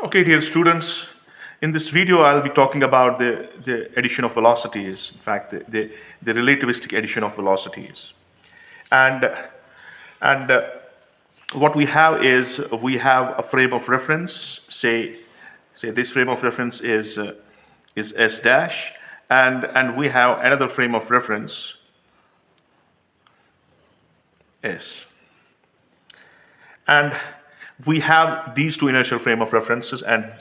Okay, dear students, in this video I'll be talking about the addition of velocities, in fact the relativistic addition of velocities. And, and what we have is we have a frame of reference, say this frame of reference is S dash, and we have another frame of reference S. And we have these two inertial frame of references, and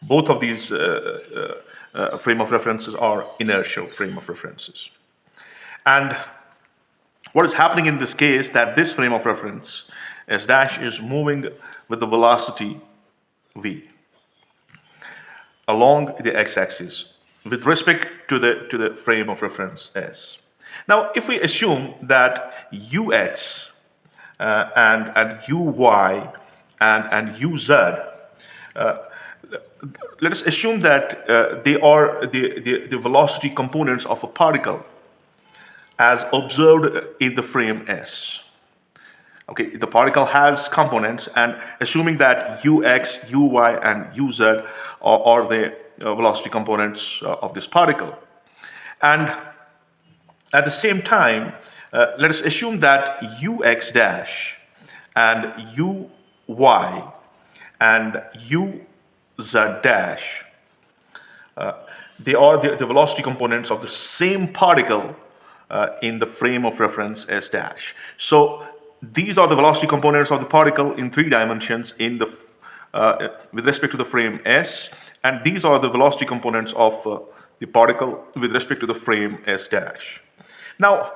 both of these frame of references are inertial frame of references. And what is happening in this case that this frame of reference S dash is moving with the velocity v along the x-axis with respect to the frame of reference S. Now, if we assume that ux and uy and uz, let us assume that they are the velocity components of a particle as observed in the frame S. Okay, the particle has components, and assuming that ux, uy, and uz are the velocity components of this particle. And at the same time, let us assume that ux dash and uy and uz dash, they are the velocity components of the same particle in the frame of reference S dash. So these are the velocity components of the particle in 3 dimensions in the with respect to the frame S, and these are the velocity components of the particle with respect to the frame S dash. Now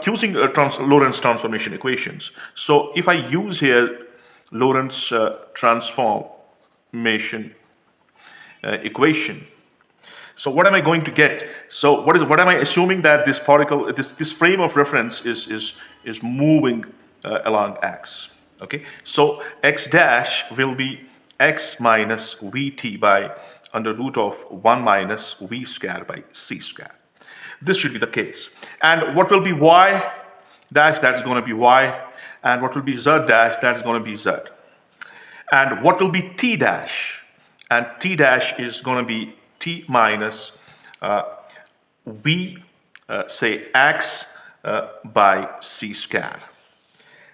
using Lorentz transformation equations. So if I use here Lorentz transformation equation, so what am I going to get? So what am I assuming that this particle, this frame of reference is moving along x. Okay, so x dash will be x minus vt by under root of 1 minus v square by c square. This should be the case. And what will be y dash? That's going to be y. And what will be z dash? That's going to be z. And what will be t dash? And t dash is going to be t minus v, say x by c square.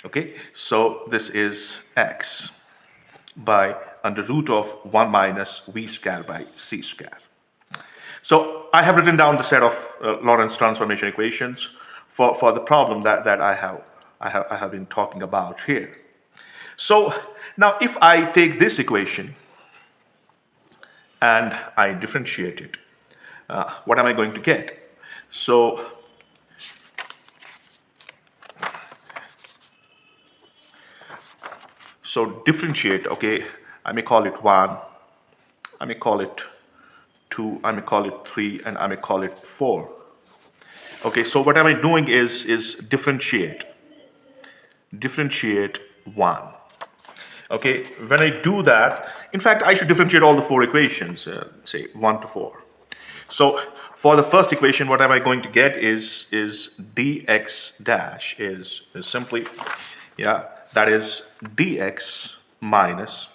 Okay, so this is x by under root of 1 minus v square by c square. So I have written down the set of Lorentz transformation equations for the problem that I have been talking about here. So now if I take this equation and I differentiate it, what am I going to get? So differentiate, okay, I may call it 1, I may call it 2, I may call it 3, and I may call it 4. Okay, so what am I doing is differentiate 1. Okay, when I do that, in fact, I should differentiate all the 4 equations, say 1 to 4. So for the first equation, what am I going to get is dx dash is simply, that is dx minus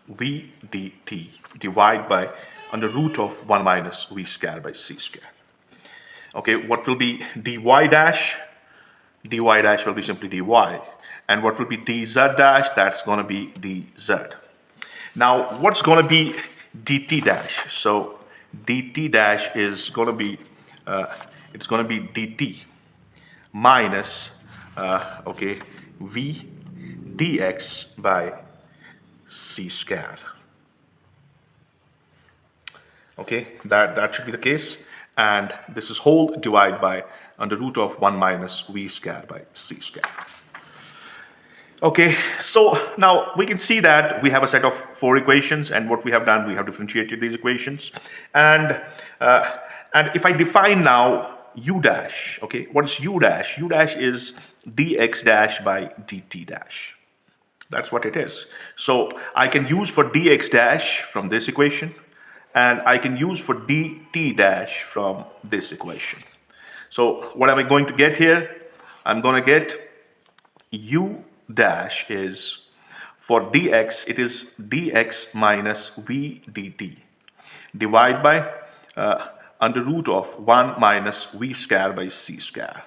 v dt divided by under root of 1 minus v square by c square. Okay, what will be dy dash? Dy dash will be simply dy. And what will be dz dash? That's going to be dz. Now, what's going to be dt dash? So dt dash is going to be it's going to be dt minus okay, v dx by c square. Okay, that should be the case, and this is whole divided by under root of 1 minus v square by c square. Okay, so now we can see that we have a set of 4 equations, and what we have done, we have differentiated these equations, and if I define now u dash, okay, what is u dash? U dash is dx dash by dt dash. That's what it is. So I can use for dx dash from this equation, and I can use for dt dash from this equation. So what am I going to get here? I'm going to get u dash is For dx, it is dx minus v dt. Divide by under root of 1 minus v square by c square.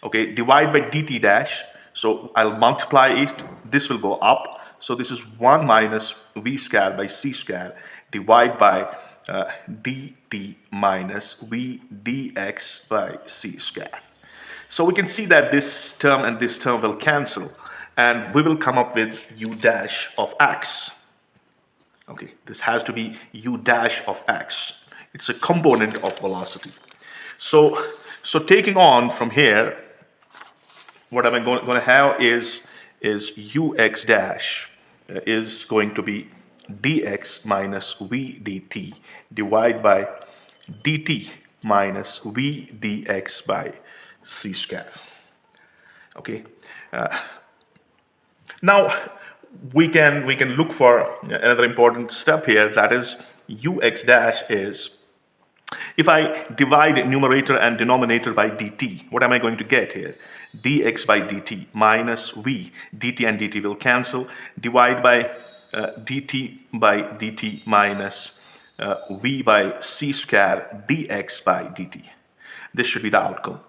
Okay, divide by dt dash. So I'll multiply it. This will go up. So this is 1 minus v square by c square. Divide by dt minus v dx by c square. So we can see that this term and this term will cancel, and we will come up with u dash of x. Okay, this has to be u dash of x. It's a component of velocity. So taking on from here, what I'm going to have is ux dash is going to be dx minus v dt divided by dt minus v dx by c square. Okay. Now we can look for another important step here, that is ux dash is, if I divide numerator and denominator by dt, what am I going to get here? Dx by dt minus v, dt and dt will cancel, divide by dt by dt minus v by c square dx by dt. This should be the outcome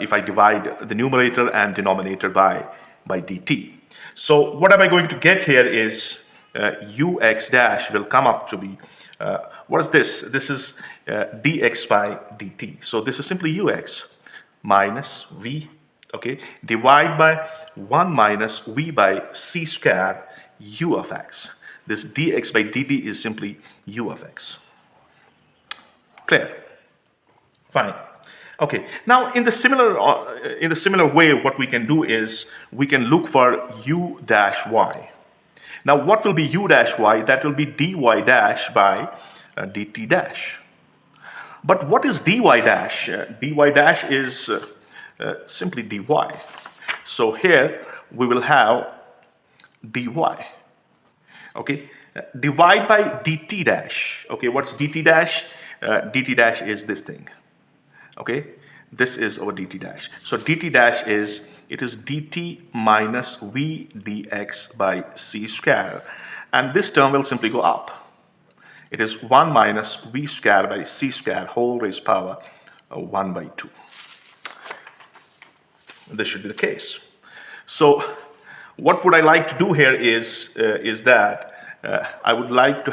if I divide the numerator and denominator by dt. So what am I going to get here is ux dash will come up to be, what is this? This is dx by dt. So this is simply ux minus v, okay, divide by 1 minus v by c square u of x. This dx by dt is simply u of x. Clear? Fine. Okay. Now, in the similar way, what we can do is we can look for u dash y. Now, what will be u dash y? That will be dy dash by dt dash. But what is dy dash? Dy dash is simply dy. So here we will have dy. Okay. Divide by dt dash. Okay. What's dt dash? Dt dash is this thing. Okay, this is our dt dash. So dt dash is, it is dt minus v dx by c square, and this term will simply go up. It is 1 minus v square by c square whole raised power 1 by 2. This should be the case. So what would I like to do here is that I would like to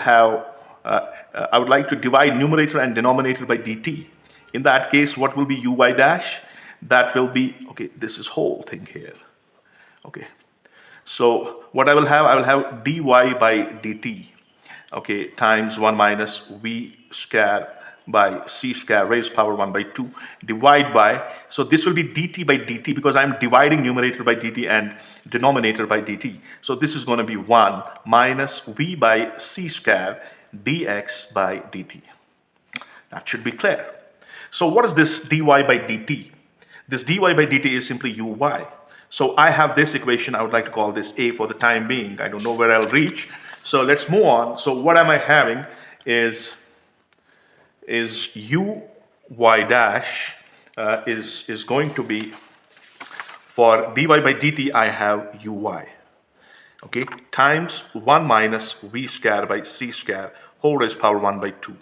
divide numerator and denominator by dt. In that case, what will be uy dash? That will be, okay, this is whole thing here. Okay. So what I will have dy by dt, okay, times 1 minus v square by c square raised power 1 by 2, divide by, so this will be dt by dt because I'm dividing numerator by dt and denominator by dt. So this is going to be 1 minus v by c square dx by dt. That should be clear. So what is this dy by dt? This dy by dt is simply uy. So I have this equation. I would like to call this A for the time being. I don't know where I'll reach. So let's move on. So what am I having is uy dash is going to be, for dy by dt, I have uy. Okay, times 1 minus v square by c square whole raised power 1 by 2.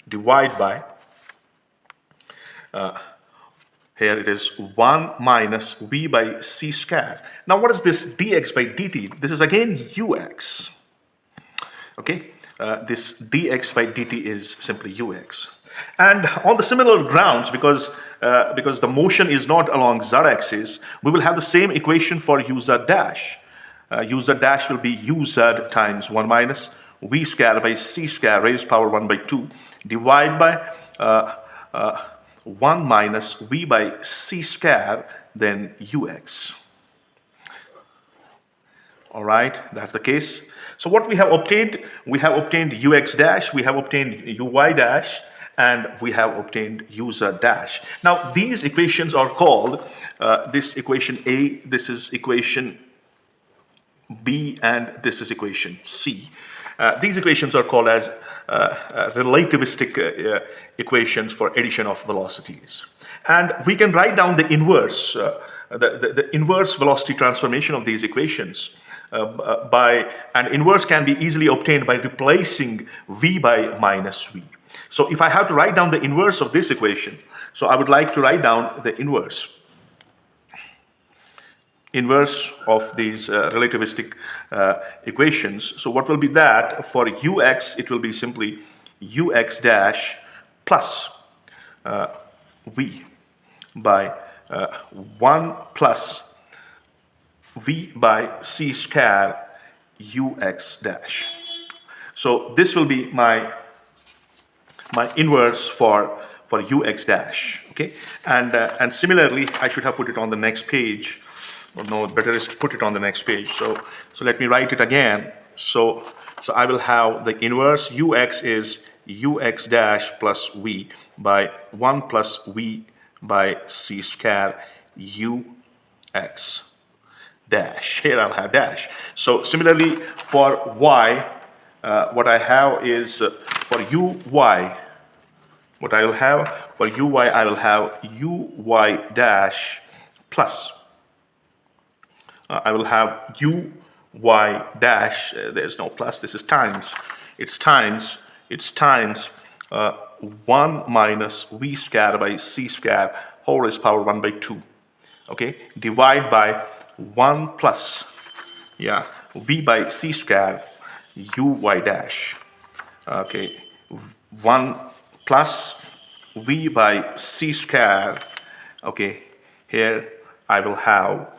Divide by, here it is 1 minus v by c square. Now what is this dx by dt? This is again ux. Okay, this dx by dt is simply ux. And on the similar grounds, because the motion is not along z-axis, we will have the same equation for uz dash. Uz dash will be uz times 1 minus v square by c square raised power 1 by 2, divide by 1 minus v by c square, then ux. All right, that's the case. So what we have obtained ux dash, we have obtained uy dash, and we have obtained uz dash. Now these equations are called, this equation A, this is equation B, and this is equation C. These equations are called as relativistic equations for addition of velocities. And we can write down the inverse, the inverse velocity transformation of these equations and inverse can be easily obtained by replacing v by minus v. So if I have to write down the inverse of this equation, so I would like to write down the inverse of these relativistic equations. So what will be that? For ux, it will be simply ux dash plus v by 1 plus v by c square ux dash. So this will be my inverse for ux dash. Okay, and similarly, I should have put it on the next page. Or no, better is to put it on the next page. So let me write it again. So I will have the inverse ux is ux dash plus v by 1 plus v by c square ux dash. Here I'll have dash. So similarly for y, what I have is for uy, what I will have for uy, I will have uy dash plus. I will have uy dash, there's no plus, this is times. It's times 1 minus v square by c square whole raised power 1 by 2. Okay, divide by 1 plus, v by c square uy dash. Okay, 1 plus v by c square. Okay, here I will have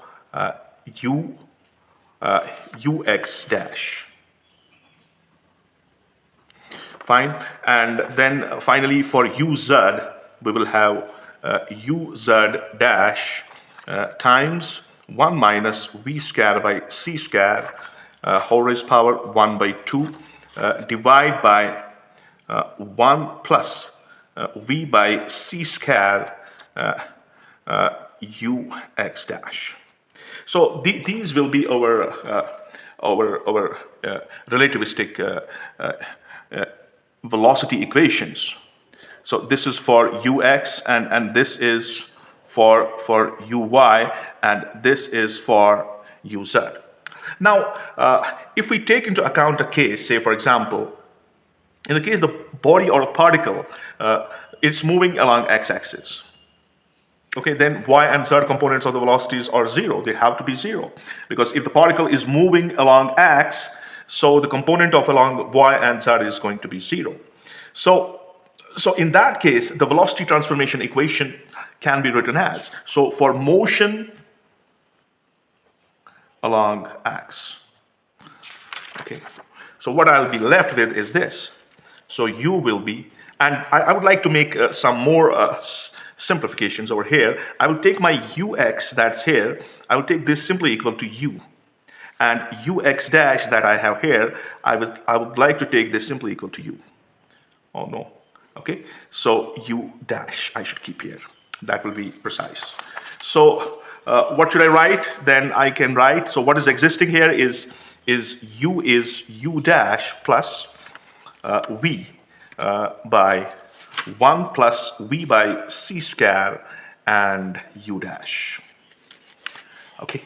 ux dash. Fine, and then finally for uz, we will have uz dash times 1 minus v square by c square whole raised power 1 by 2 divide by 1 plus v by c square ux dash. So these will be our relativistic velocity equations. So this is for ux, and this is for uy, and this is for uz. Now, if we take into account a case, say for example, in the case the body or a particle, it's moving along x-axis. Okay, then y and z components of the velocities are 0. They have to be 0. Because if the particle is moving along x, so the component of along y and z is going to be 0. So in that case, the velocity transformation equation can be written as, so for motion along x. Okay, so what I'll be left with is this. So u will be, and I would like to make some more simplifications over here. I will take my ux that's here, I will take this simply equal to u. And ux dash that I have here, I would like to take this simply equal to u. Oh no. Okay, so u dash I should keep here. That will be precise. So what should I write? Then I can write, so what is existing here is u dash plus v by 1 plus v by c square and u dash. Okay,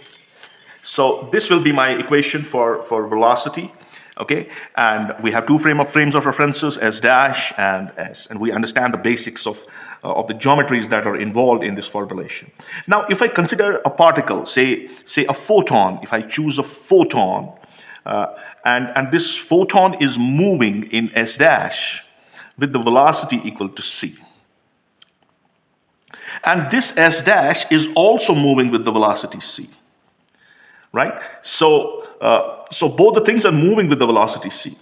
so this will be my equation for velocity. Okay, and we have two frames of references, s dash and s, and we understand the basics of the geometries that are involved in this formulation. Now, if I consider a particle, say a photon, if I choose a photon, and this photon is moving in s dash with the velocity equal to c. And this s dash is also moving with the velocity c. Right? So both the things are moving with the velocity c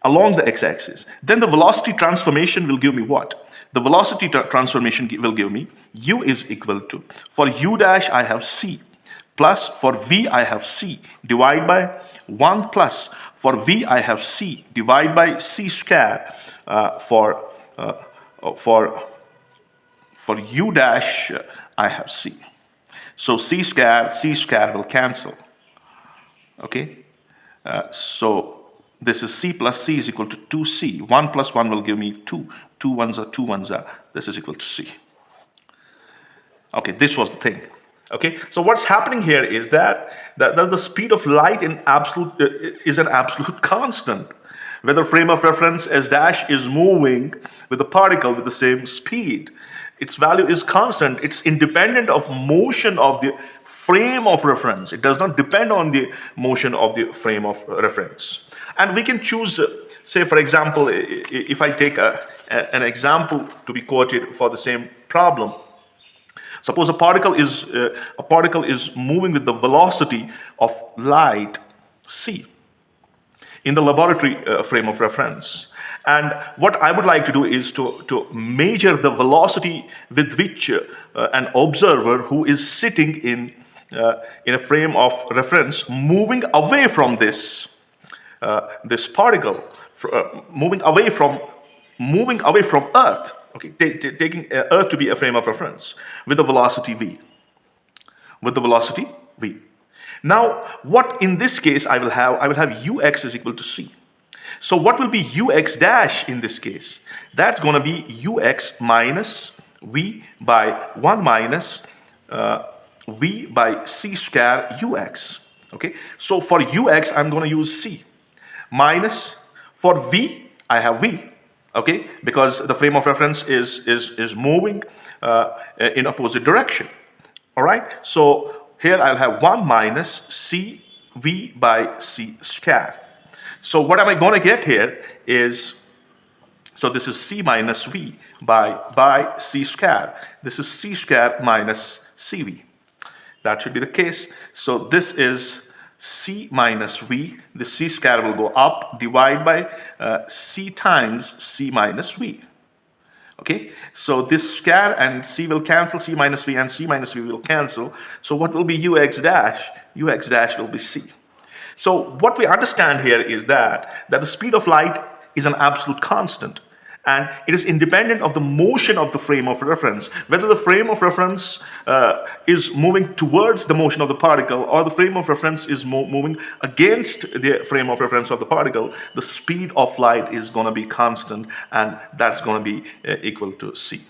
along the x-axis. Then the velocity transformation will give me what? The velocity transformation will give me u is equal to, for u dash I have c, plus for v I have c, divide by 1 plus, for v I have c, divide by c square, for u dash I have c. So c square will cancel. Okay, so this is c plus c is equal to 2c. 1 plus 1 will give me 2. 2 ones are 2 ones are. This is equal to c. Okay, this was the thing. Okay, so what's happening here is that the speed of light in absolute is an absolute constant. Whether frame of reference S dash is moving with the particle with the same speed, its value is constant. It's independent of motion of the frame of reference. It does not depend on the motion of the frame of reference. And we can choose, say for example, if I take an example to be quoted for the same problem. Suppose a particle is moving with the velocity of light c in the laboratory frame of reference. And what I would like to do is to measure the velocity with which an observer who is sitting in a frame of reference moving away from this particle, moving away from Earth, okay, taking Earth to be a frame of reference with the velocity v, with the velocity v. Now, what in this case I will have ux is equal to c. So what will be ux dash in this case? That's going to be ux minus v by 1 minus v by c square ux. Okay, so for ux I'm going to use c minus, for v I have v, okay, because the frame of reference is moving in opposite direction. All right, so here I'll have 1 minus c v by c square. So what am I going to get here is, so this is c minus v by c square. This is c square minus cv. That should be the case. So this is c minus v. The c square will go up, divide by c times c minus v. Okay, so this square and c will cancel, c minus v and c minus v will cancel. So what will be ux dash? Ux dash will be c. So what we understand here is that the speed of light is an absolute constant, and it is independent of the motion of the frame of reference. Whether the frame of reference is moving towards the motion of the particle or the frame of reference is moving against the frame of reference of the particle, the speed of light is going to be constant, and that's going to be equal to c.